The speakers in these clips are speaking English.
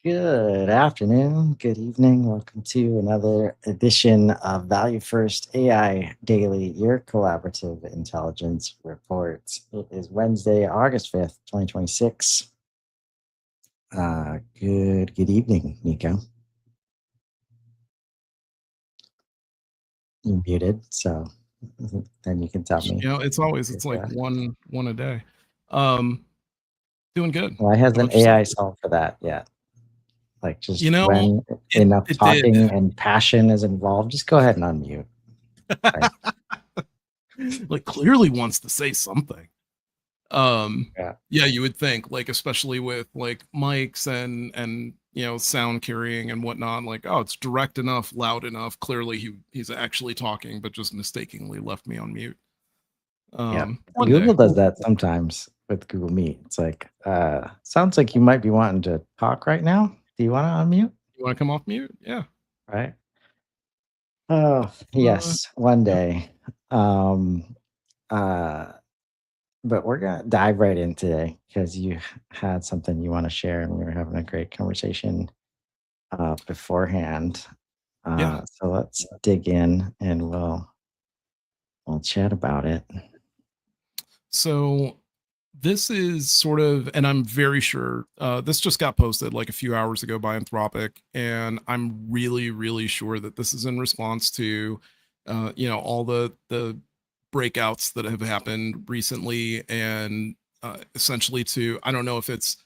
Good afternoon, good evening. Welcome to another edition of Value First AI Daily, your collaborative intelligence report. It is Wednesday, August 5th, 2026. Good evening, Nico. You're muted, so then you can tell me. It's like one a day. Doing good. Why hasn't AI solved for that yet? Like just when enough talking and passion is involved, just go ahead and unmute. Right? Like clearly wants to say something. Yeah, you would think, like, especially with like mics and sound carrying and whatnot, like, oh, it's direct enough, loud enough. Clearly he's actually talking, but just mistakenly left me on mute. Yeah, Google does that sometimes with Google Meet. It's like, sounds like you might be wanting to talk right now. Do you want to unmute? You want to come off mute? Yeah. Right. Oh, yes, one day. But we're gonna dive right in today because you had something you want to share, and we were having a great conversation beforehand. So let's dig in and we'll chat about it. So this is sort of, and I'm very sure this just got posted like a few hours ago by Anthropic, and I'm really sure that this is in response to all the breakouts that have happened recently, and essentially to, I don't know if it's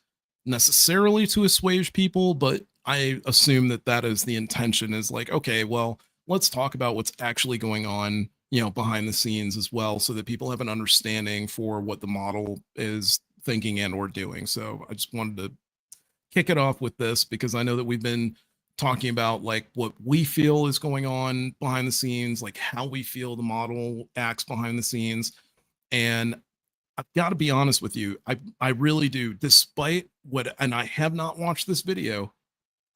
necessarily to assuage people, but I assume that is the intention, is like, okay, well, let's talk about what's actually going on behind the scenes as well, so that people have an understanding for what the model is thinking and or doing. So I just wanted to kick it off with this, because I know that we've been talking about like what we feel is going on behind the scenes, like how we feel the model acts behind the scenes. And I've got to be honest with you, I really do, despite what, and I have not watched this video,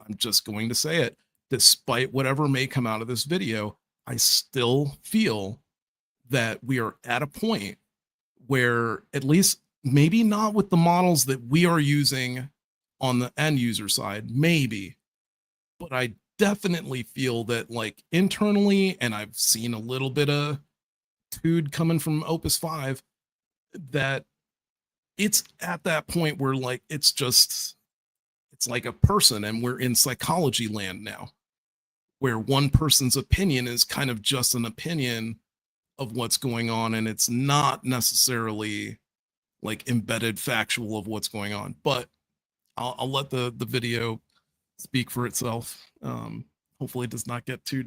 I'm just going to say it, despite whatever may come out of this video, I still feel that we are at a point where, at least maybe not with the models that we are using on the end user side, maybe, but I definitely feel that like internally, and I've seen a little bit of tude coming from Opus 5, that it's at that point where like it's like a person, and we're in psychology land now, where one person's opinion is kind of just an opinion of what's going on, and it's not necessarily like embedded factual of what's going on. But I'll let the video speak for itself. Hopefully it does not get too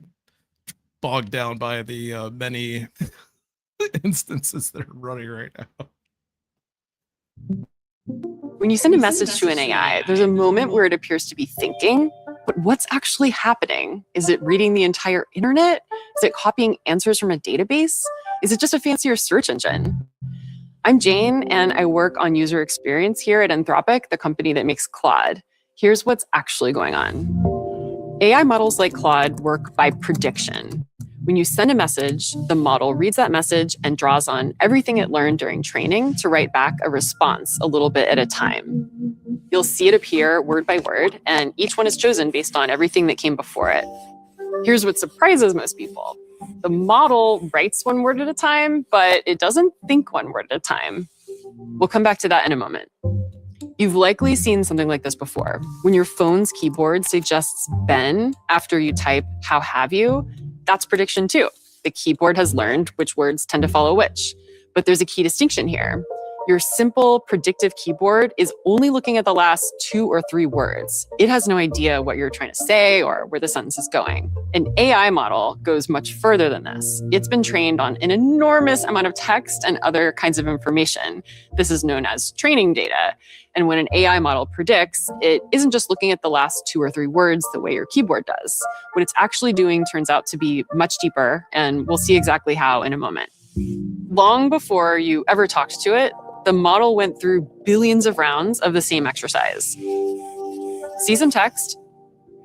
bogged down by the many instances that are running right now. When you send a message to an AI, there's a moment where it appears to be thinking, but what's actually happening? Is it reading the entire internet? Is it copying answers from a database? Is it just a fancier search engine? I'm Jane, and I work on user experience here at Anthropic, the company that makes Claude. Here's what's actually going on. AI models like Claude work by prediction. When you send a message, the model reads that message and draws on everything it learned during training to write back a response a little bit at a time. You'll see it appear word by word, and each one is chosen based on everything that came before it. Here's what surprises most people. The model writes one word at a time, but it doesn't think one word at a time. We'll come back to that in a moment. You've likely seen something like this before. When your phone's keyboard suggests Ben after you type, "How have you?" That's prediction too. The keyboard has learned which words tend to follow which. But there's a key distinction here. Your simple predictive keyboard is only looking at the last 2 or 3 words. It has no idea what you're trying to say or where the sentence is going. An AI model goes much further than this. It's been trained on an enormous amount of text and other kinds of information. This is known as training data. And when an AI model predicts, it isn't just looking at the last 2 or 3 words the way your keyboard does. What it's actually doing turns out to be much deeper, and we'll see exactly how in a moment. Long before you ever talked to it, the model went through billions of rounds of the same exercise. See some text,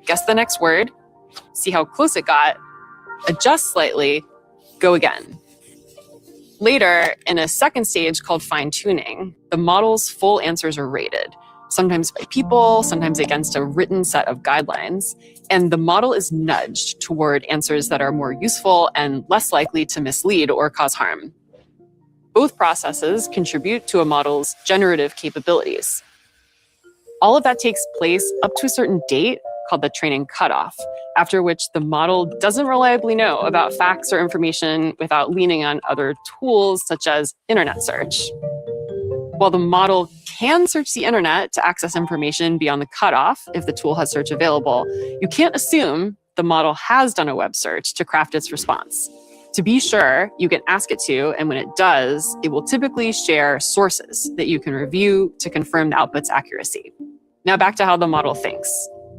guess the next word, see how close it got, adjust slightly, go again. Later, in a second stage called fine-tuning, the model's full answers are rated. sometimes by people, sometimes against a written set of guidelines. And the model is nudged toward answers that are more useful and less likely to mislead or cause harm. Both processes contribute to a model's generative capabilities. All of that takes place up to a certain date called the training cutoff, after which the model doesn't reliably know about facts or information without leaning on other tools such as internet search. While the model can search the internet to access information beyond the cutoff if the tool has search available, you can't assume the model has done a web search to craft its response. To be sure, you can ask it to, and when it does, it will typically share sources that you can review to confirm the output's accuracy. Now back to how the model thinks.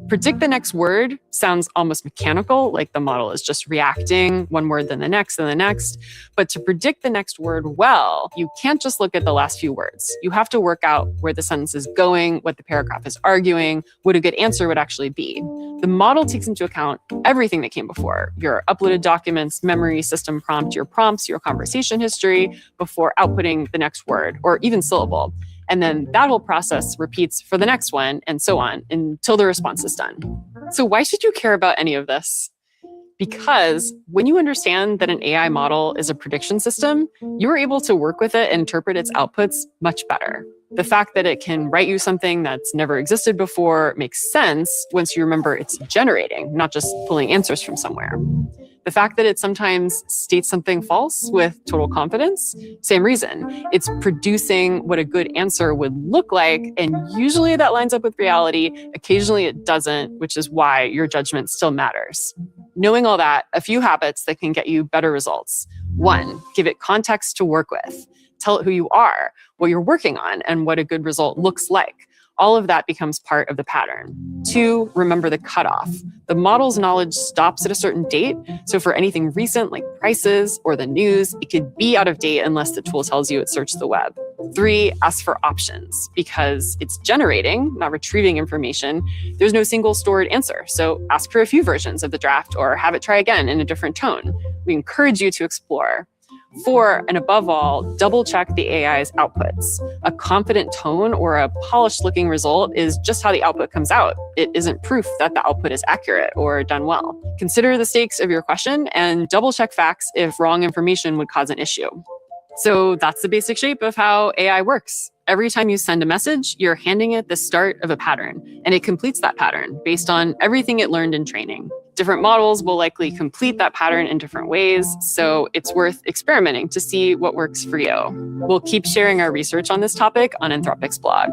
Predict the next word sounds almost mechanical, like the model is just reacting one word, then the next, then the next. But to predict the next word well, you can't just look at the last few words. You have to work out where the sentence is going, what the paragraph is arguing, what a good answer would actually be. The model takes into account everything that came before: your uploaded documents, memory, system prompt, your prompts, your conversation history, before outputting the next word or even syllable. And then that whole process repeats for the next one, and so on, until the response is done. So why should you care about any of this? Because when you understand that an AI model is a prediction system, you are able to work with it and interpret its outputs much better. The fact that it can write you something that's never existed before makes sense once you remember it's generating, not just pulling answers from somewhere. The fact that it sometimes states something false with total confidence, same reason. It's producing what a good answer would look like, and usually that lines up with reality. Occasionally it doesn't, which is why your judgment still matters. Knowing all that, a few habits that can get you better results. 1, give it context to work with. Tell it who you are, what you're working on, and what a good result looks like. All of that becomes part of the pattern. 2, remember the cutoff. The model's knowledge stops at a certain date, so for anything recent like prices or the news, it could be out of date unless the tool tells you it searched the web. 3, ask for options. Because it's generating, not retrieving information, there's no single stored answer, so ask for a few versions of the draft or have it try again in a different tone. We encourage you to explore. 4, and above all, double check the AI's outputs. A confident tone or a polished looking result is just how the output comes out. It isn't proof that the output is accurate or done well. Consider the stakes of your question and double check facts if wrong information would cause an issue. So that's the basic shape of how AI works. Every time you send a message, you're handing it the start of a pattern, and it completes that pattern based on everything it learned in training. Different models will likely complete that pattern in different ways, so it's worth experimenting to see what works for you. We'll keep sharing our research on this topic on Anthropic's blog.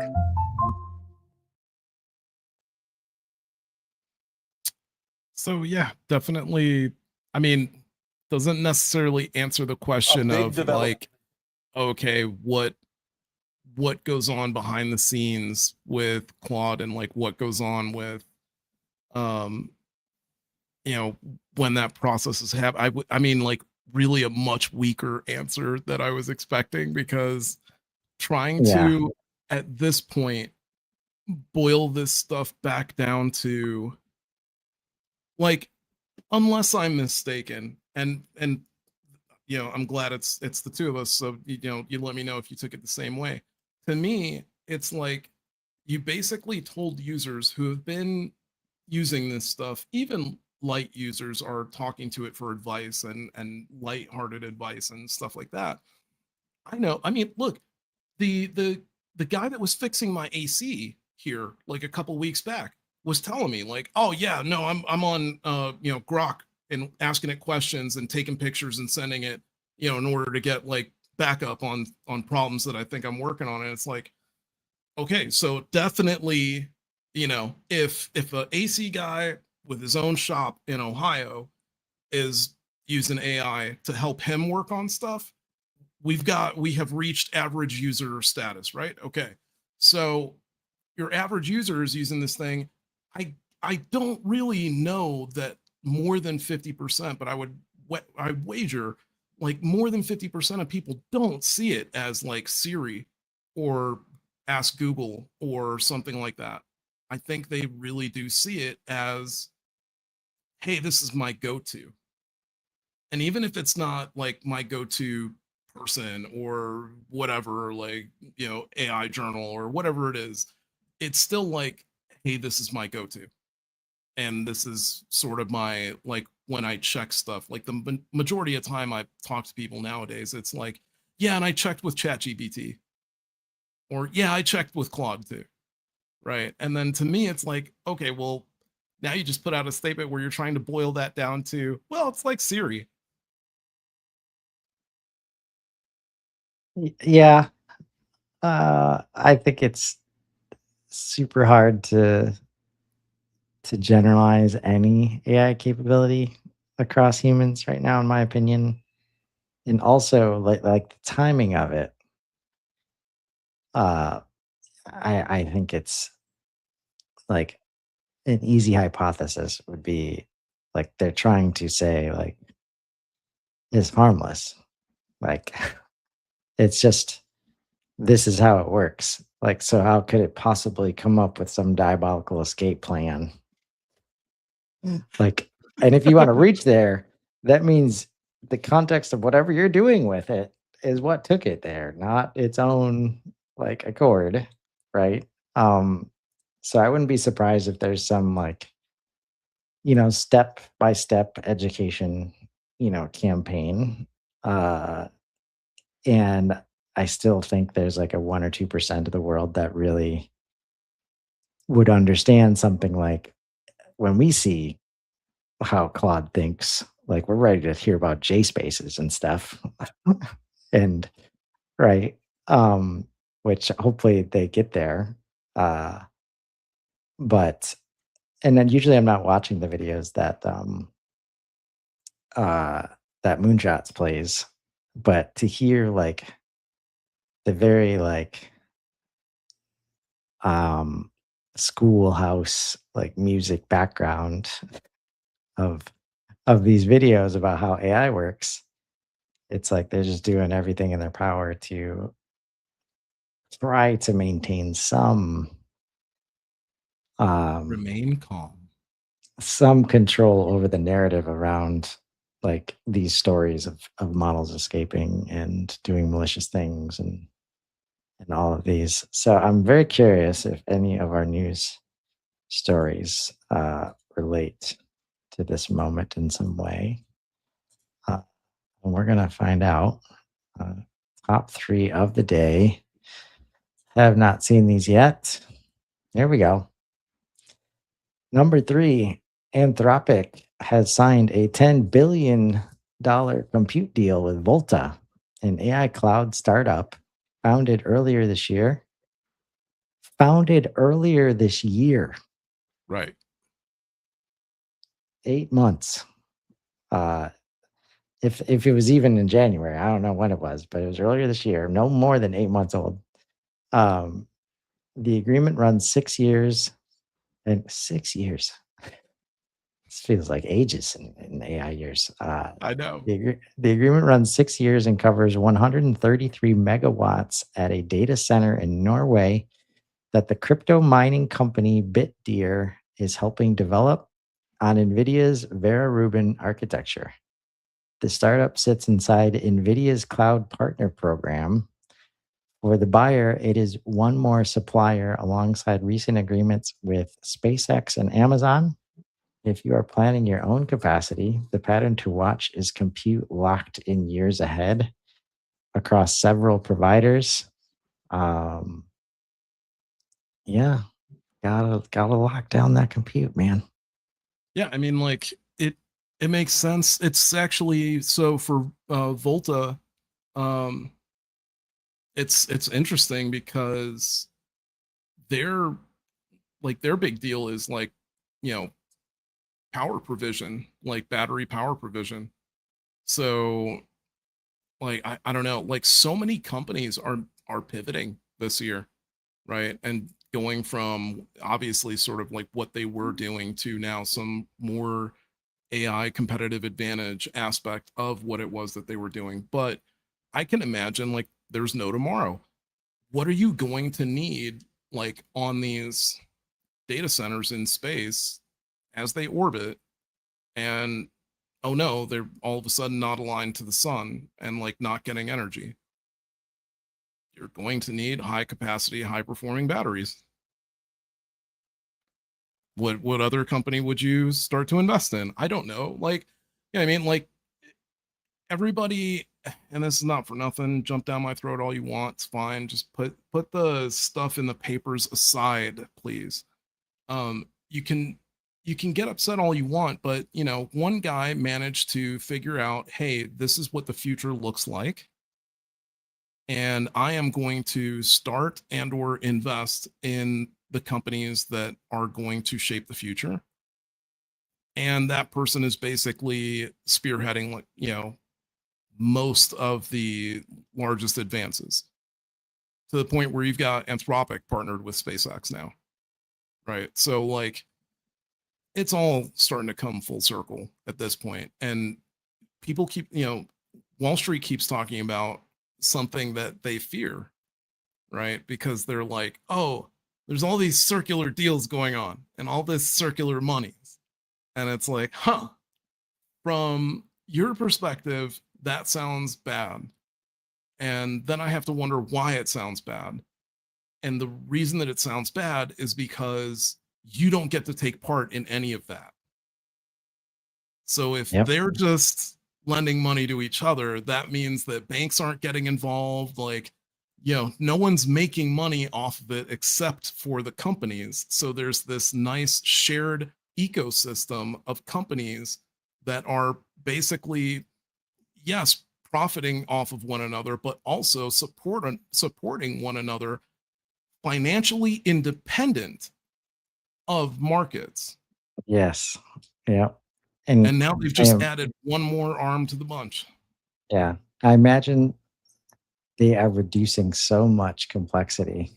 So yeah, definitely. I mean, doesn't necessarily answer the question of like, okay, what goes on behind the scenes with Claude, and like what goes on with when that process is happening. I mean, like really a much weaker answer that I was expecting, because trying to at this point boil this stuff back down to, like, unless I'm mistaken, and I'm glad it's the two of us, so you let me know if you took it the same way. To me, it's like you basically told users who have been using this stuff, even light users are talking to it for advice and lighthearted advice and stuff like that. I know. I mean, look, the guy that was fixing my AC here like a couple weeks back was telling me like, oh yeah, no, I'm on Grok and asking it questions and taking pictures and sending it, in order to get like backup on problems that I think I'm working on. And it's like, okay, so definitely, if a AC guy with his own shop in Ohio is using AI to help him work on stuff, we have reached average user status, right? Okay. So your average user is using this thing. I don't really know that more than 50%, but I wager like more than 50% of people don't see it as like Siri or Ask Google or something like that. I think they really do see it as, hey, this is my go-to. And even if it's not like my go-to person or whatever, like, AI journal or whatever it is, it's still like, hey, this is my go-to. And this is sort of my, like, when I check stuff, like the majority of time I talk to people nowadays, it's like, yeah, and I checked with ChatGPT, or yeah, I checked with Claude too, right? And then to me, it's like, okay, well, now you just put out a statement where you're trying to boil that down to, well, it's like Siri. Yeah, I think it's super hard to generalize any AI capability across humans right now, in my opinion. And also like the timing of it, uh, I think it's like an easy hypothesis would be like they're trying to say like it's harmless. Like it's just this is how it works. Like, so how could it possibly come up with some diabolical escape plan? Like, and if you want to reach there, that means the context of whatever you're doing with it is what took it there, not its own like accord, right? Um, so I wouldn't be surprised if there's some like, step by step education, campaign. Uh, and I still think there's like a 1 or 2% of the world that really would understand something like when we see how Claude thinks, like we're ready to hear about J spaces and stuff. And right. Which hopefully they get there. Uh, but and then usually I'm not watching the videos uh that Moonshots plays, but to hear like the very like um schoolhouse like music background of these videos about how AI works, it's like they're just doing everything in their power to try to maintain um Remain calm. some control over the narrative around like these stories of models escaping and doing malicious things and all of these. So I'm very curious if any of our news stories relate to this moment in some way. Uh, and we're going to find out. Uh, top three of the day. Have not seen these yet. There we go. Number three, Anthropic has signed a $10 billion compute deal with Volta, an AI cloud startup founded earlier this year. Founded earlier this year, Right. 8 months. Uh, if it was even in January, I don't know when it was, but it was earlier this year, no more than 8 months old. Um, the agreement runs 6 years, and 6 years. This feels like ages in AI years. I know. The agreement runs 6 years and covers 133 megawatts at a data center in Norway that the crypto mining company BitDeer is helping develop on NVIDIA's Vera Rubin architecture. The startup sits inside NVIDIA's Cloud Partner Program. For the buyer, it is one more supplier alongside recent agreements with SpaceX and Amazon. If you are planning your own capacity, the pattern to watch is compute locked in years ahead across several providers. Um, yeah, gotta lock down that compute, man. Yeah, I mean, like it makes sense. It's actually, so for Volta, um, it's interesting because their their big deal is like, you know, power provision, like battery power provision. So like I don't know, like so many companies are pivoting this year, right? And going from obviously sort of like what they were doing to now some more AI competitive advantage aspect of what it was that they were doing. But I can imagine like there's no tomorrow. What are you going to need like on these data centers in space as they orbit? And oh no, they're all of a sudden not aligned to the sun and like not getting energy. You're going to need high capacity, high performing batteries. What other company would you start to invest in? I don't know. Like, yeah, I mean, like everybody, and this is not for nothing, jump down my throat all you want. It's fine. Just put the stuff in the papers aside, please. You can get upset all you want, but you know, one guy managed to figure out, hey, this is what the future looks like. And I am going to start and or invest in the companies that are going to shape the future. And that person is basically spearheading, like, you know, most of the largest advances, to the point where you've got Anthropic partnered with SpaceX now, right? So like it's all starting to come full circle at this point. And people keep, you know, Wall Street keeps talking about something that they fear, right? Because they're like, oh, there's all these circular deals going on and all this circular monies. And it's like, huh, from your perspective, that sounds bad. And then I have to wonder why it sounds bad. And the reason that it sounds bad is because you don't get to take part in any of that. So if Yep. they're just lending money to each other, that means that banks aren't getting involved. Like, you know, no one's making money off of it except for the companies. So there's this nice shared ecosystem of companies that are basically, yes, profiting off of one another, but also supporting one another, financially independent of markets. Yes. Yeah. And And now they've I just am, added one more arm to the bunch. yeah, I imagine they are reducing so much complexity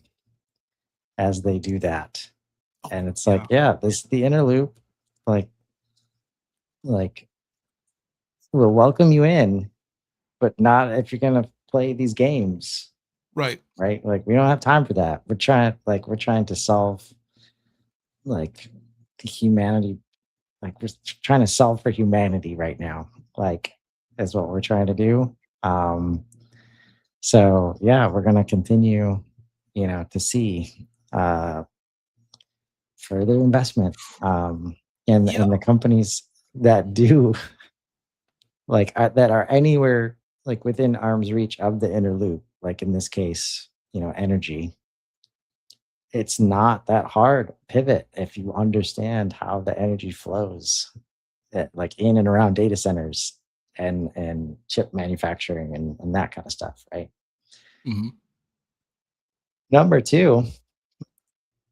as they do that. Oh, And it's like, yeah. yeah, this the inner loop, like like we'll welcome you in, but not if you're gonna play these games, Right. right? Like we don't have time for that. We're trying to solve like the humanity, like we're trying to solve for humanity right now. Like is what we're trying to do. Um so yeah, we're gonna continue, to see further investment in Yeah. the companies that do like that are anywhere like within arm's reach of the inner loop, like in this case, energy. It's not that hard pivot if you understand how the energy flows, like in and around data centers and chip manufacturing and that kind of stuff, right? Mhm. Number two,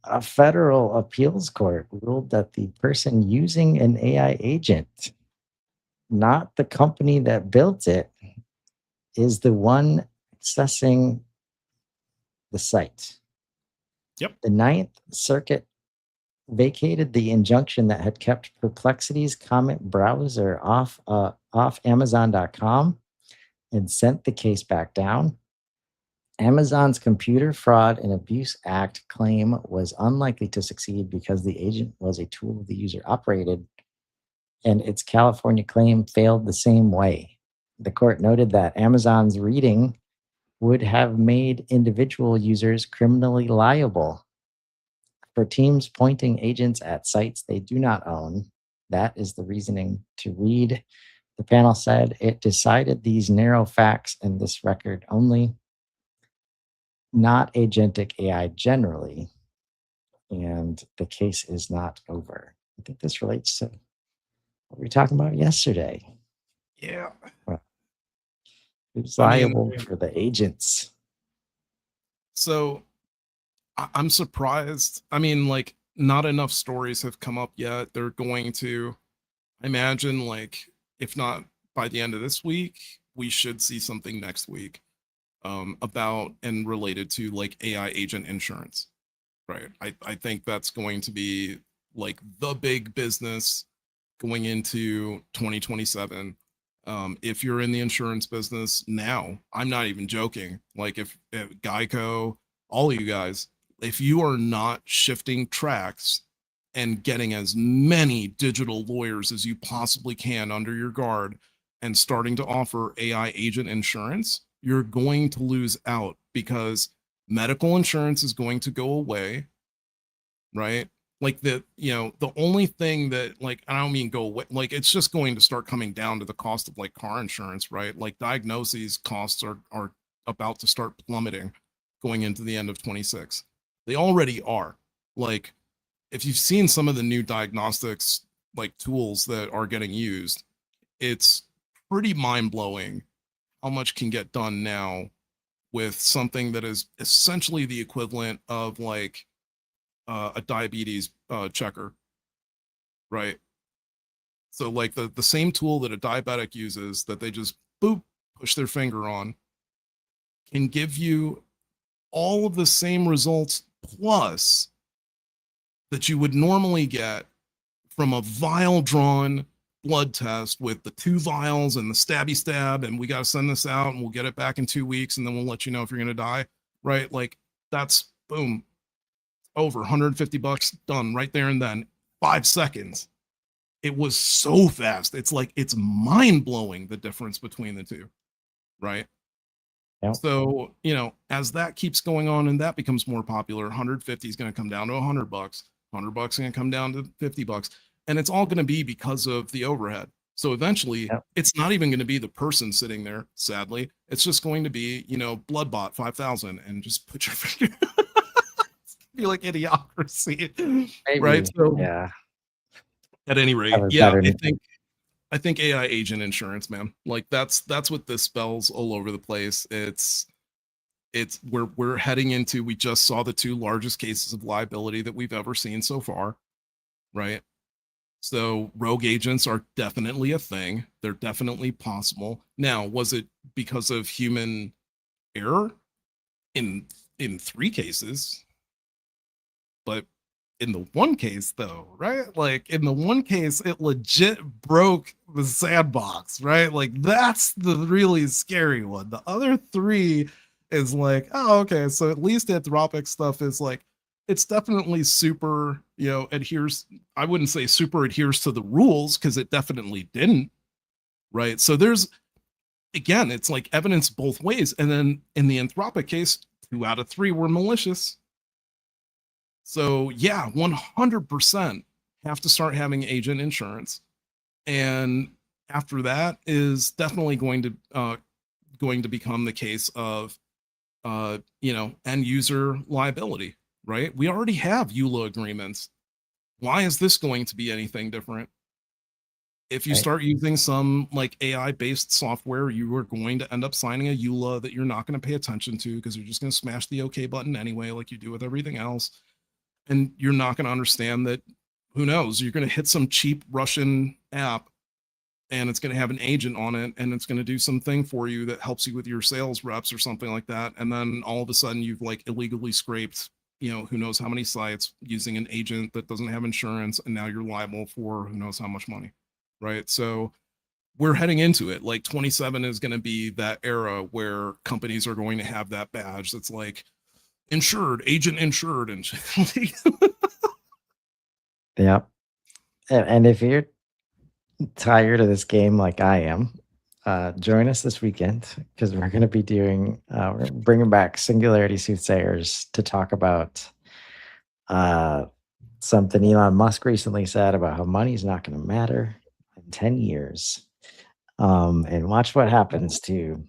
a federal appeals court ruled that the person using an AI agent, not the company that built it, is the one accessing the site. Yep. The Ninth Circuit vacated the injunction that had kept Perplexity's comment browser off Amazon.com and sent the case back down. Amazon's Computer Fraud and Abuse Act claim was unlikely to succeed because the agent was a tool the user operated, and its California claim failed the same way. The court noted that Amazon's reading would have made individual users criminally liable for teams pointing agents at sites they do not own. That is the reasoning to read. The panel said it decided these narrow facts in this record only, not agentic AI generally, and the case is not over. I think this relates to what we were talking about yesterday. Yeah. Who's I mean, liable for the agents? so I'm surprised. I mean, like, not enough stories have come up yet. They're going to, I imagine, like, if not by the end of this week, we should see something next week about and related to like AI agent insurance. Right. I think that's going to be like the big business going into 2027. If you're in the insurance business now, I'm not even joking. Like if Geico, all of you guys, if you are not shifting tracks and getting as many digital lawyers as you possibly can under your guard and starting to offer AI agent insurance, you're going to lose out because medical insurance is going to go away, right? Like the the only thing that, like, I don't mean go away, like it's just going to start coming down to the cost of like car insurance, right? Like diagnoses costs are about to start plummeting going into the end of 26. They already are. Like, if you've seen some of the new diagnostics like tools that are getting used, it's pretty mind-blowing how much can get done now with something that is essentially the equivalent of like a diabetes checker, right? So like the same tool that a diabetic uses, that they just boop push their finger on, can give you all of the same results plus that you would normally get from a vial drawn blood test with the 2 vials and the stabby stab, and we got to send this out and we'll get it back in 2 weeks and then we'll let you know if you're going to die, right? Like, that's boom, over $150, done right there and then, 5 seconds. It was so fast. It's like, it's mind blowing the difference between the two, right? Yep. So, as that keeps going on and that becomes more popular, 150 is going to come down to $100. $100 is going to come down to $50. And it's all going to be because of the overhead. So eventually, Yep. it's not even going to be the person sitting there, sadly. It's just going to be, Bloodbot 5000, and just put your finger. Be like idiocracy. Maybe. Right? So Yeah. at any rate, Have a yeah, better- I think AI agent insurance, man. Like, that's what this spells all over the place. It's we're heading into, we just saw the 2 largest cases of liability that we've ever seen so far, right? So rogue agents are definitely a thing. They're definitely possible. Now, was it because of human error? In 3 cases. But in the one case, though, right? Like, in the one case, it legit broke the sandbox, right? Like, that's the really scary one. The other 3 is like, oh, okay, so at least Anthropic stuff is like, it's definitely super, adheres. I wouldn't say super adheres to the rules, because it definitely didn't, right? So there's, again, it's like evidence both ways. And then in the Anthropic case, 2 out of 3 were malicious. So yeah, 100% have to start having agent insurance. And after that is definitely going to become the case of end user liability, right? We already have EULA agreements. Why is this going to be anything different? If you Right. start using some like AI based software, you are going to end up signing a EULA that you're not going to pay attention to, because you're just going to smash the OK button anyway, like you do with everything else. And you're not going to understand that, who knows, you're going to hit some cheap Russian app and it's going to have an agent on it, and it's going to do something for you that helps you with your sales reps or something like that. And then all of a sudden you've like illegally scraped, who knows how many sites using an agent that doesn't have insurance. And now you're liable for who knows how much money. Right. So we're heading into it. Like 27 is going to be that era where companies are going to have that badge that's like insured, agent insured, and Yep. And if you're tired of this game like I am, join us this weekend, because we're going to be we're bringing back Singularity Soothsayers to talk about something Elon Musk recently said about how money's not going to matter in 10 years. And watch what happens to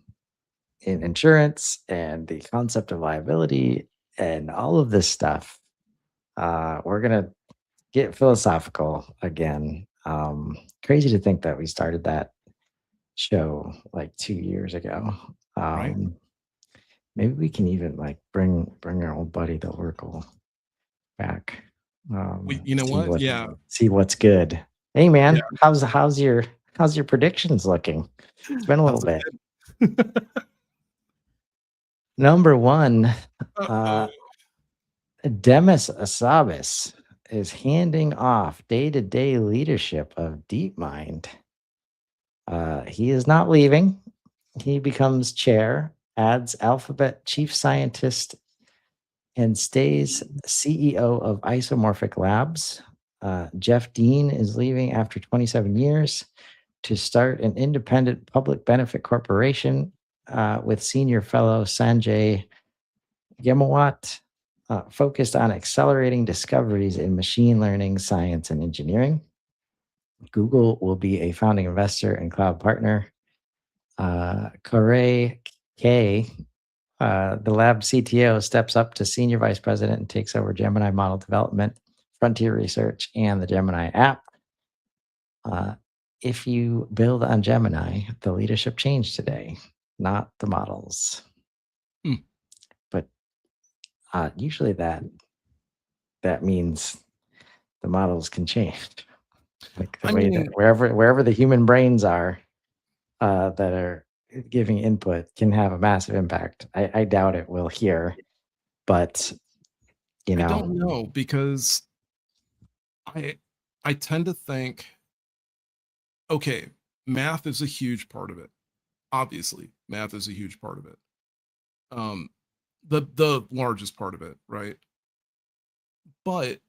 in insurance and the concept of liability and all of this stuff. We're going to get philosophical again. Crazy to think that we started that show like 2 years ago. Right. Maybe we can even like bring our old buddy the Oracle back. You know what? Yeah. See what's good. Hey man, Yeah. how's your predictions looking? It's been a little bit. Number 1, Demis Hassabis is handing off day-to-day leadership of DeepMind. He is not leaving. He becomes chair, adds Alphabet chief scientist, and stays CEO of Isomorphic Labs. Jeff Dean is leaving after 27 years to start an independent public benefit corporation with senior fellow Sanjay Gemawat. focused on accelerating discoveries in machine learning, science, and engineering. Google will be a founding investor and cloud partner. Corey K, the lab CTO, steps up to senior vice president and takes over Gemini model development, frontier research, and the Gemini app. If you build on Gemini, the leadership changed today, not the models. Hmm. But usually that means the models can change. Like the way that wherever the human brains are that are giving input can have a massive impact. I doubt it will here, but I don't know, because I tend to think, okay, math is a huge part of it. Obviously, math is a huge part of it. The largest part of it, right? But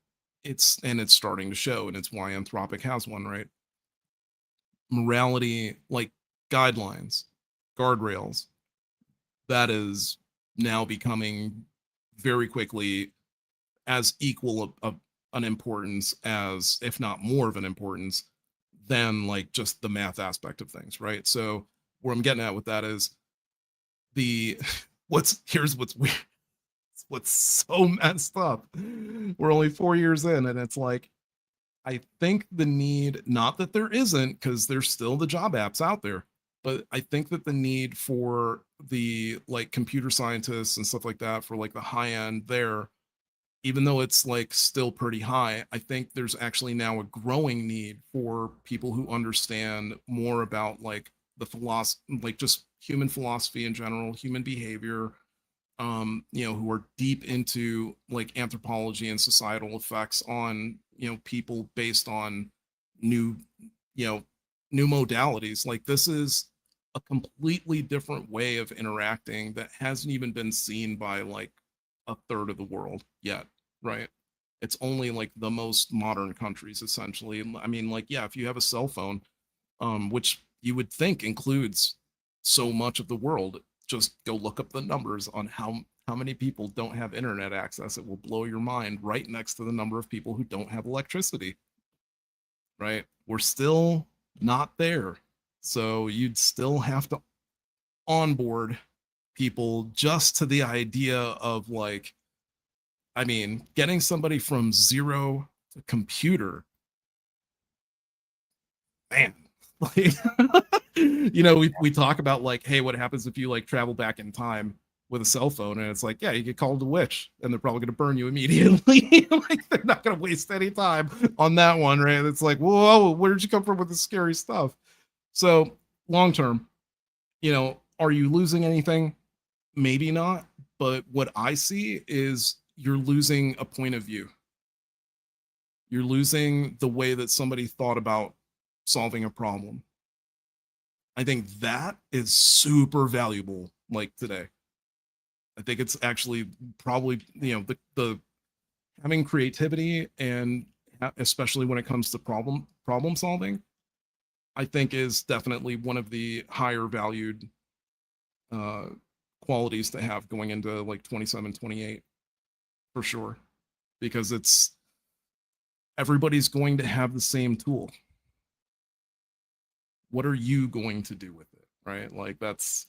it's starting to show, and it's why Anthropic has one, right? Morality, like guidelines, guardrails, that is now becoming very quickly as equal of an importance as, if not more of an importance, than like just the math aspect of things, right? So where I'm getting at with that is here's what's weird, what's so messed up. We're only 4 years in, and it's like, I think the need, not that there isn't, because there's still the job apps out there, but I think that the need for the like computer scientists and stuff like that, for like the high end there, even though it's like still pretty high, I think there's actually now a growing need for people who understand more about like the philosophy, like just human philosophy in general, human behavior, who are deep into like anthropology and societal effects on, people based on new, new modalities. Like this is a completely different way of interacting that hasn't even been seen by like a third of the world yet, right? It's only like the most modern countries, essentially. I mean, like, yeah, if you have a cell phone, which you would think includes so much of the world, just go look up the numbers on how many people don't have internet access. It will blow your mind, right next to the number of people who don't have electricity, right? We're still not there. So you'd still have to onboard people just to the idea of like, I mean, getting somebody from zero to computer, man, like, we talk about like, hey, what happens if you like travel back in time with a cell phone? And it's like, yeah, you get called a witch and they're probably going to burn you immediately. Like they're not going to waste any time on that one, right? It's like, whoa, where did you come from with this scary stuff? So long term, are you losing anything? Maybe not. But what I see is you're losing a point of view. You're losing the way that somebody thought about solving a problem. I think that is super valuable, like today. I think it's actually probably, the having creativity, and especially when it comes to problem solving, I think is definitely one of the higher valued qualities to have going into like 27, 28, for sure, because everybody's going to have the same tool. What are you going to do with it, right? Like that's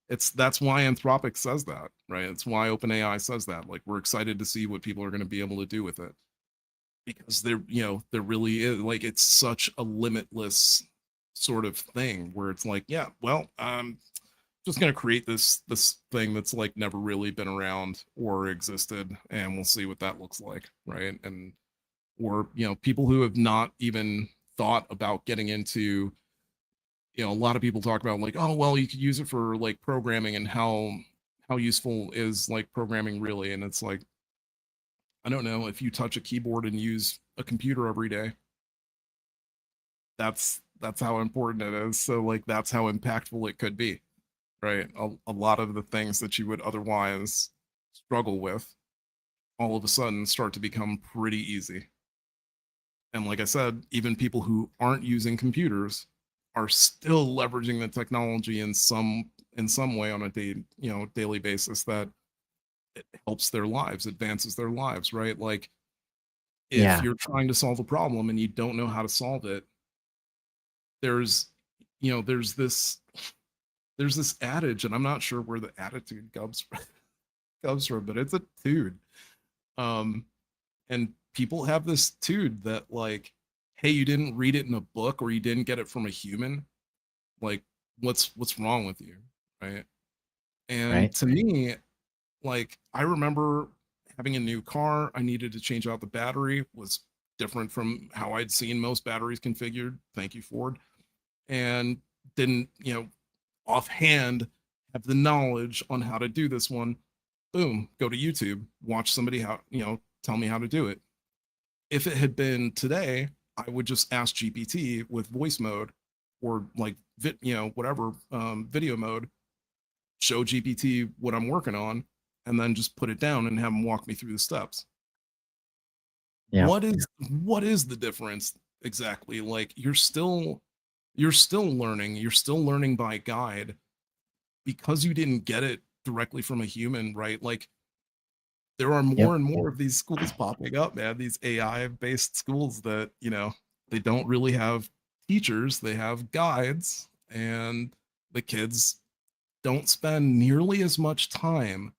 why Anthropic says that, right? It's why OpenAI says that. Like we're excited to see what people are going to be able to do with it, because there really is, like, it's such a limitless sort of thing where it's like, yeah, well, just going to create this thing that's like never really been around or existed, and we'll see what that looks like, right? And or people who have not even thought about getting into, a lot of people talk about like, oh well, you could use it for like programming, and how useful is like programming really? And it's like, I don't know, if you touch a keyboard and use a computer every day, that's how important it is. So like that's how impactful it could be, right? A lot of the things that you would otherwise struggle with all of a sudden start to become pretty easy. And like I said, even people who aren't using computers are still leveraging the technology in some way on a daily basis that it helps their lives, advances their lives, right? Like if Yeah. you're trying to solve a problem and you don't know how to solve it, there's you know there's this adage, and I'm not sure where the attitude comes from, but it's a tude. Um, and people have this tude that like, hey, you didn't read it in a book or you didn't get it from a human. Like, what's wrong with you, right? And Right. to me, like, I remember having a new car. I needed to change out the battery. Was different from how I'd seen most batteries configured. Thank you, Ford. And didn't offhand have the knowledge on how to do this one. Boom, go to YouTube, watch somebody tell me how to do it. If it had been today, I would just ask GPT with voice mode or like whatever video mode, show GPT what I'm working on, and then just put it down and have them walk me through the steps. Yeah. What is the difference exactly? Like you're still learning by guide because you didn't get it directly from a human, right? Like there are Yep. more and more of these schools popping up, man. These AI based schools that, they don't really have teachers, they have guides, and the kids don't spend nearly as much time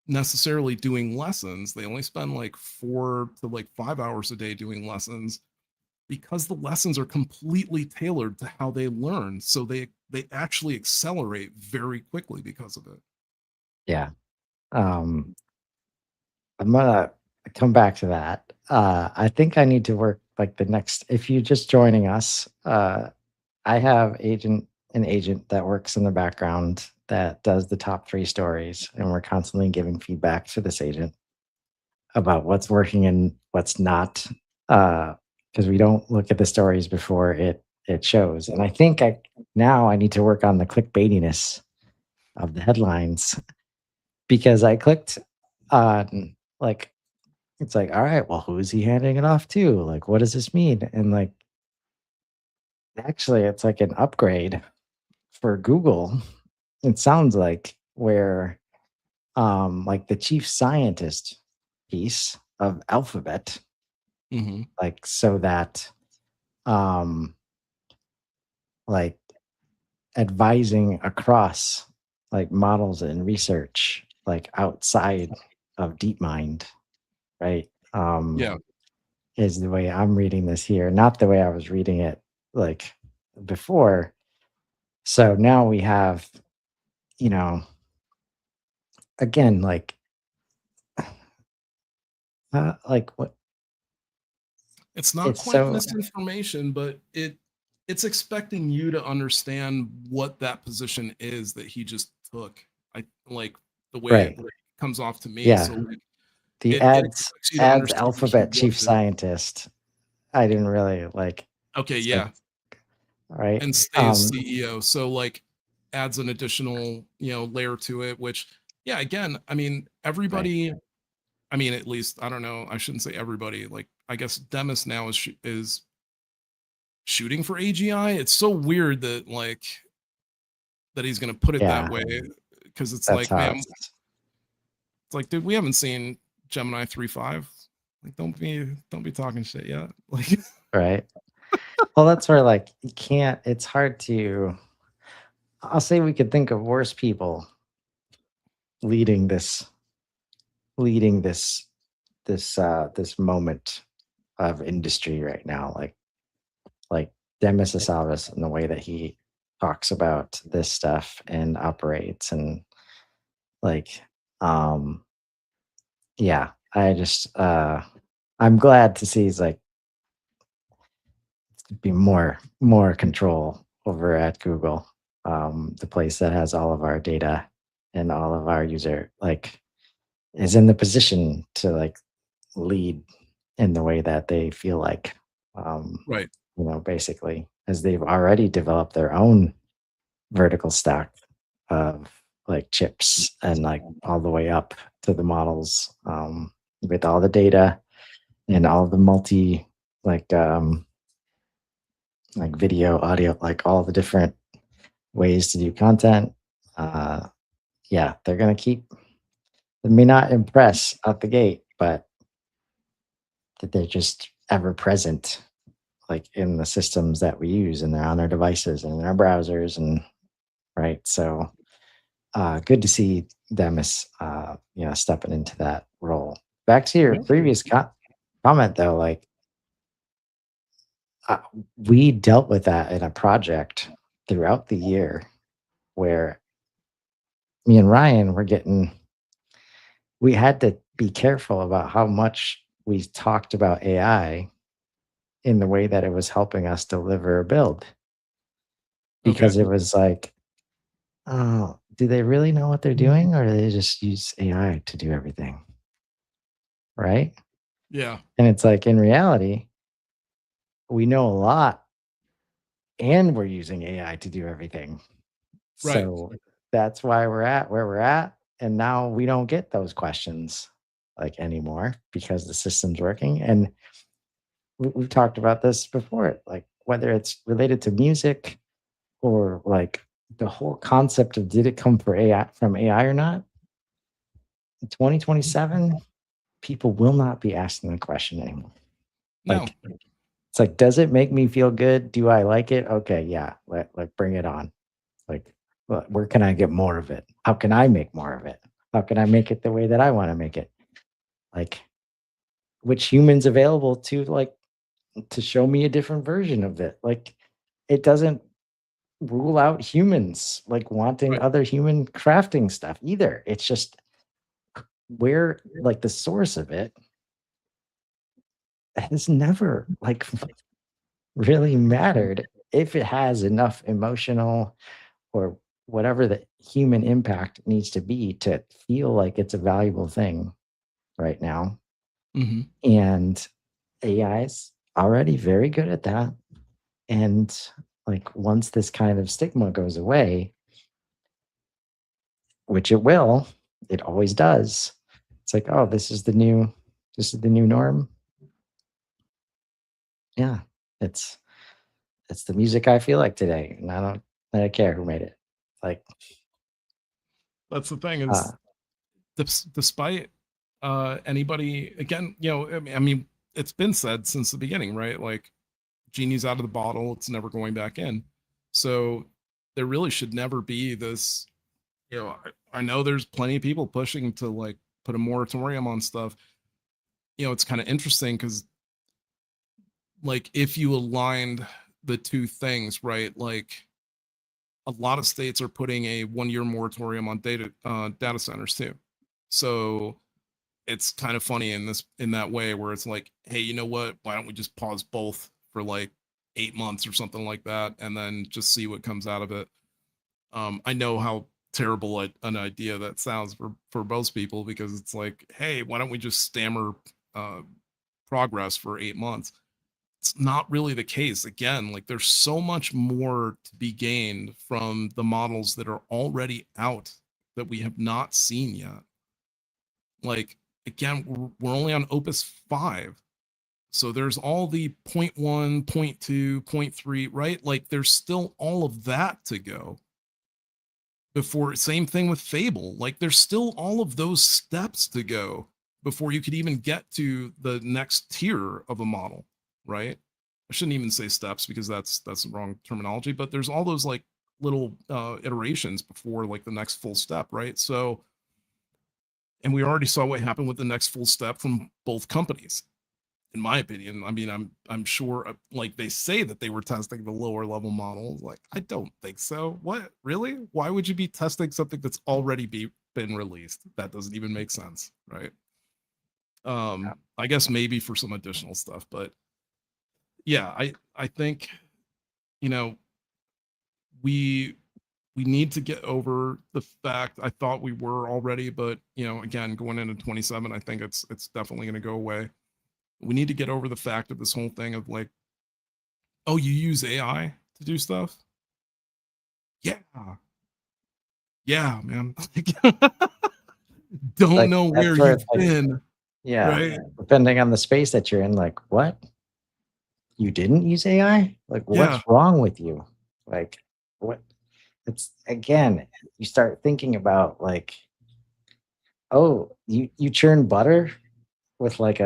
necessarily doing lessons. They only spend like 4 to 5 hours a day doing lessons because the lessons are completely tailored to how they learn. So they actually accelerate very quickly because of it. Yeah. Um, I'm gonna come back to that. I think I need to work like the next. If you're just joining us, I have an agent that works in the background that does the top 3 stories, and we're constantly giving feedback to this agent about what's working and what's not, because we don't look at the stories before it shows. And I think I need to work on the clickbaitiness of the headlines because I clicked on like it's like, all right, well, who is he handing it off to? Like, what does this mean? And like, actually, it's like an upgrade for Google. It sounds like where like the chief scientist piece of Alphabet, Mm-hmm. like so that um like advising across like models and research like outside of DeepMind, right? Yeah. Is the way I'm reading this here, not the way I was reading it like before. So now we have, you know, again, like what It's not it's quite so misinformation, but it's expecting you to understand what that position is that he just took. I like the way it right. comes off to me. Yeah. So like The it ads expects you to ads understand what he alphabet chief wanted. scientist. I didn't really like Okay, it's like, yeah. right. And stay as CEO. So like adds an additional, layer to it, which yeah, again, I mean, Right. everybody, I mean, at least I don't know, I shouldn't say everybody. Like I guess Demis now is shooting for AGI. It's so weird that he's going to put it that Yeah. way because it's That's like, how man, it's it's like, dude, we haven't seen Gemini 3.5. Like, don't be talking shit yet. Like, right. Well, that's where like you can't, it's hard to I'll say we could think of worse people leading this leading this moment of industry right now. Like Demis Hassabis and the way that he talks about this stuff and operates and like um yeah, I'm glad to see he's like be more control over at Google, the place that has all of our data and all of our user like is in the position to like lead in the way that they feel like, um, right. basically, as they've already developed their own vertical stack of like chips and like all the way up to the models, with all the data and all the like like video, audio, like all the different ways to do content. Uh, yeah, they're gonna keep It may not impress out the gate, but that they're just ever present, like in the systems that we use, and they're on our devices and in our browsers, and right. So good to see them as stepping into that role. Back to your previous comment, though, like uh, we dealt with that in a project throughout the year where me and Ryan were getting, we had to be careful about how much we talked about AI in the way that it was helping us deliver a build, Okay. because it was like, oh, do they really know what they're doing, or do they just use AI to do everything? Right. Yeah. And it's like, in reality, we know a lot and we're using AI to do everything. Right. So that's why we're at where we're at. And now we don't get those questions like anymore because the system's working. And we've talked about this before, like whether it's related to music or like the whole concept of did it come for AI from AI or not? In 2027, people will not be asking the question anymore. No. Like it's like, does it make me feel good? Do I like it? Okay, yeah, like bring it on. Like, where can I get more of it? How can I make more of it? How can I make it the way that I want to make it? Like, which humans available to like to show me a different version of it? Like, it doesn't rule out humans like wanting Right. other human crafting stuff either. It's just where like the source of it has never like really mattered if it has enough emotional or whatever the human impact needs to be to feel like it's a valuable thing right now. Hmm. And AI's already very good at that. And like once this kind of stigma goes away, which it will, it always does. It's like, oh, this is the new norm. Yeah. It's it's the music I feel like today. And I don't care who made it. Like That's the thing uh is, despite anybody, again, I mean, it's been said since the beginning, right? Like, genie's out of the bottle, it's never going back in. So there really should never be this, I know there's plenty of people pushing to like put a moratorium on stuff. It's kind of interesting because, like, if you aligned the two things, right? Like, a lot of states are putting a 1-year moratorium on data centers too. So it's kind of funny in that way where it's like, hey, you know what? Why don't we just pause both for like 8 months or something like that, and then just see what comes out of it. I know how terrible an idea that sounds for most people, because it's like, hey, why don't we just stammer uh, progress for 8 months? It's not really the case. Again, like, there's so much more to be gained from the models that are already out that we have not seen yet. Like, again, we're only on Opus 5. So there's all the point 1, point 2, point 3, right? Like, there's still all of that to go before. Same thing with Fable. Like, there's still all of those steps to go before you could even get to the next tier of a model, right? I shouldn't even say steps because that's the wrong terminology, but there's all those like little iterations before like the next full step, right? So, and we already saw what happened with the next full step from both companies, in my opinion. I mean, I'm sure, like, they say that they were testing the lower level models. Like, I don't think so. What, really? Why would you be testing something that's already been released? That doesn't even make sense, right? I guess maybe for some additional stuff, but yeah, I think, you know we we need to get over the fact. I thought we were already, but again, going into 27, I think it's definitely going to go away. We need to get over the fact of this whole thing of like, oh, you use AI to do stuff? Yeah. Yeah, man. Don't like know where that's where you've it's like, been, yeah, right? depending on the space that you're in, like, what? You didn't use AI? Like, Yeah. what's wrong with you? Like, what? It's again, you start thinking about like Oh, you churn butter with like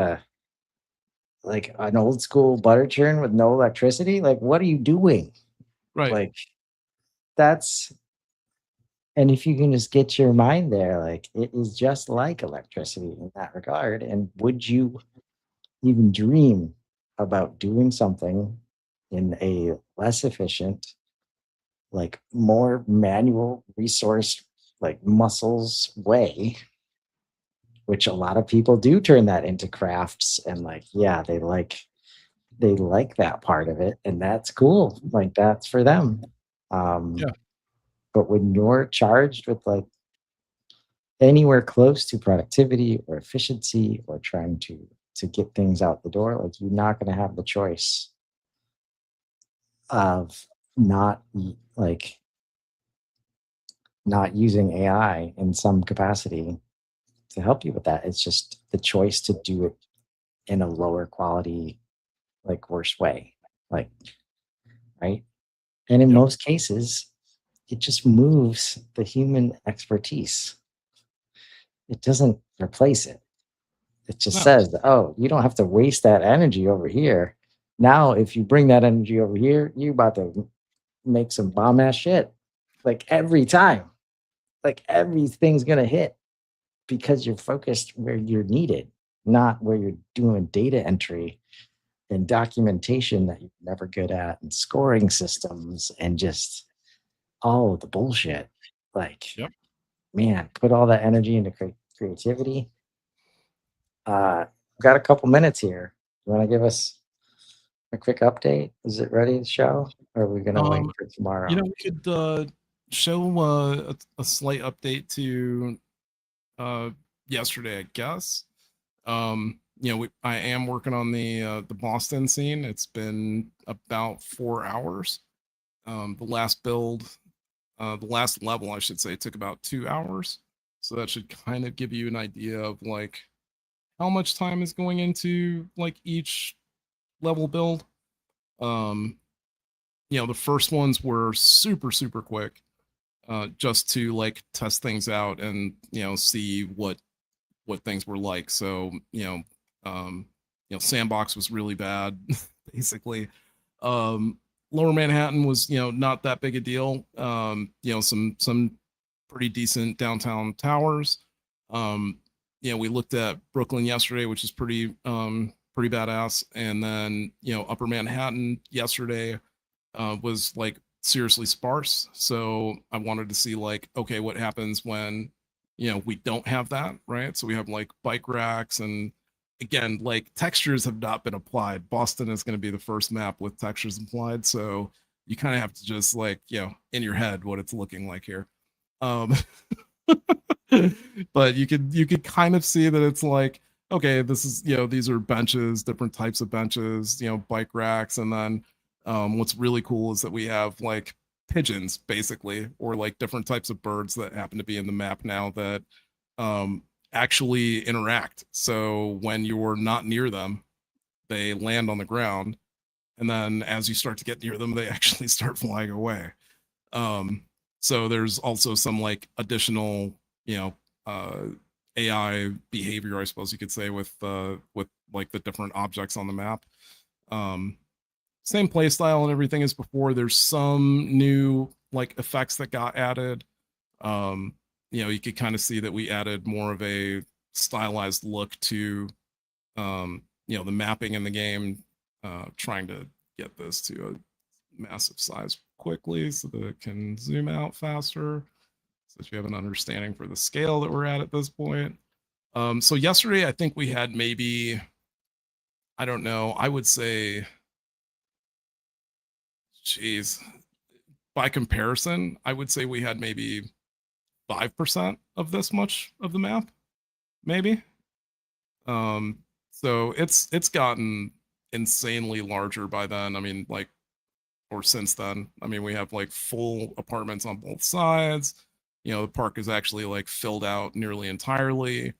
an old school butter churn with no electricity? Like, what are you doing? Right. Like, that's and if you can just get your mind there, like, it is just like electricity in that regard. And would you even dream about doing something in a less efficient, like more manual resource, like muscles way, which a lot of people do turn that into crafts and like, yeah, they like that part of it and that's cool. Like that's for them. Um, Yeah. but when you're charged with like anywhere close to productivity or efficiency or trying to get things out the door, like you're not going to have the choice of like not using AI in some capacity to help you with that. It's just the choice to do it in a lower quality, like worse way. Like, right. And in Yep. most cases, it just moves the human expertise. It doesn't replace it. It just No. says, oh, you don't have to waste that energy over here. Now, if you bring that energy over here, you're about to make some bomb ass shit. Like every time, like everything's gonna hit because you're focused where you're needed, not where you're doing data entry and documentation that you're never good at and scoring systems and just all of the bullshit. Like, Yep. man, put all that energy into creativity. Got a couple minutes here. You want to give us a quick update? Is it ready to show? Or are we going to wait Um, for tomorrow? we could show a slight update to uh yesterday, I guess. I am working on the Boston scene. It's been about 4 hours. The last build, the last level, I should say, took about 2 hours. So that should kind of give you an idea of like how much time is going into like each level build. Um, the first ones were super, super quick, just to like test things out and see what things were like. So Sandbox was really bad, basically. Um, Lower Manhattan was not that big a deal. Some pretty decent downtown towers. Um, we looked at Brooklyn yesterday, which is pretty badass, and then Upper Manhattan yesterday was like seriously sparse. So I wanted to see like, okay, what happens when we don't have that, right? So we have like bike racks and again, like textures have not been applied. Boston is going to be the first map with textures applied, so you kind of have to just like in your head what it's looking like here. Um, but you could kind of see that it's like okay, this is these are benches, different types of benches, bike racks, and then what's really cool is that we have like pigeons basically, or like different types of birds that happen to be in the map now that um, actually interact. So when you're not near them, they land on the ground, and then as you start to get near them, they actually start flying away. Um, so there's also some like additional, you know, uh, AI behavior, I suppose you could say, with like the different objects on the map. Um, Same play style and everything as before. There's some new like effects that got added. Um, you could kind of see that we added more of a stylized look to the mapping in the game, trying to get this to a massive size quickly so that it can zoom out faster, so that you have an understanding for the scale that we're at this point. So yesterday, I think we had maybe, I don't know, I would say, geez, by comparison, I would say we had maybe 5% of this much of the map, maybe. Um, so it's gotten insanely larger by then. I mean, like, or since then. I mean, we have like full apartments on both sides. The park is actually like filled out nearly entirely.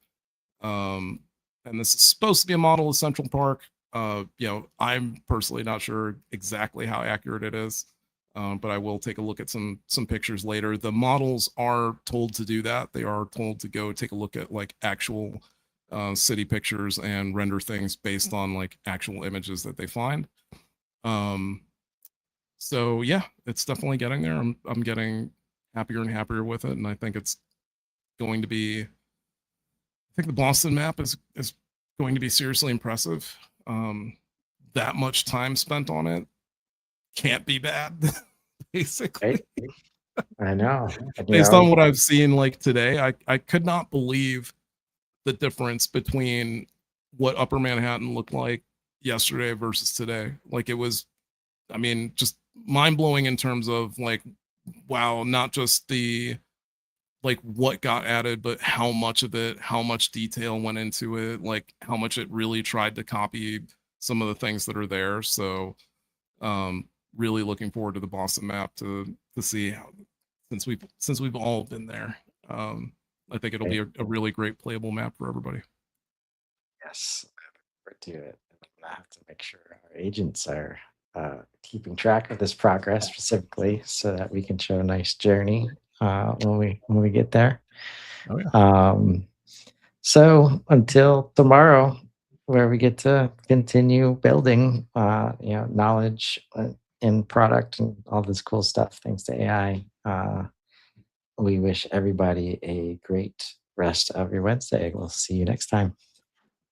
Um, and this is supposed to be a model of Central Park. I'm personally not sure exactly how accurate it is. but I will take a look at some pictures later. The models are told to do that. They are told to go take a look at like actual city pictures and render things based on like actual images that they find. So yeah, it's definitely getting there. I'm getting happier and happier with it, and I think it's going to be. I think the Boston map is going to be seriously impressive. That much time spent on it can't be bad, basically. Right? I know. And, Based on what I've seen like today, I could not believe the difference between what Upper Manhattan looked like yesterday versus today. Like it was, I mean, just mind blowing in terms of like, wow, not just the like what got added, but how much of it, how much detail went into it, like how much it really tried to copy some of the things that are there. So really looking forward to the Boston map to see how, since we've all been there. I think it'll be a really great playable map for everybody. Yes, I look forward to it. I'm gonna have to make sure our agents are keeping track of this progress specifically, so that we can show a nice journey when we get there. Oh yeah. So until tomorrow, where we get to continue building, knowledge in product and all this cool stuff thanks to AI. We wish everybody a great rest of your Wednesday. We'll see you next time.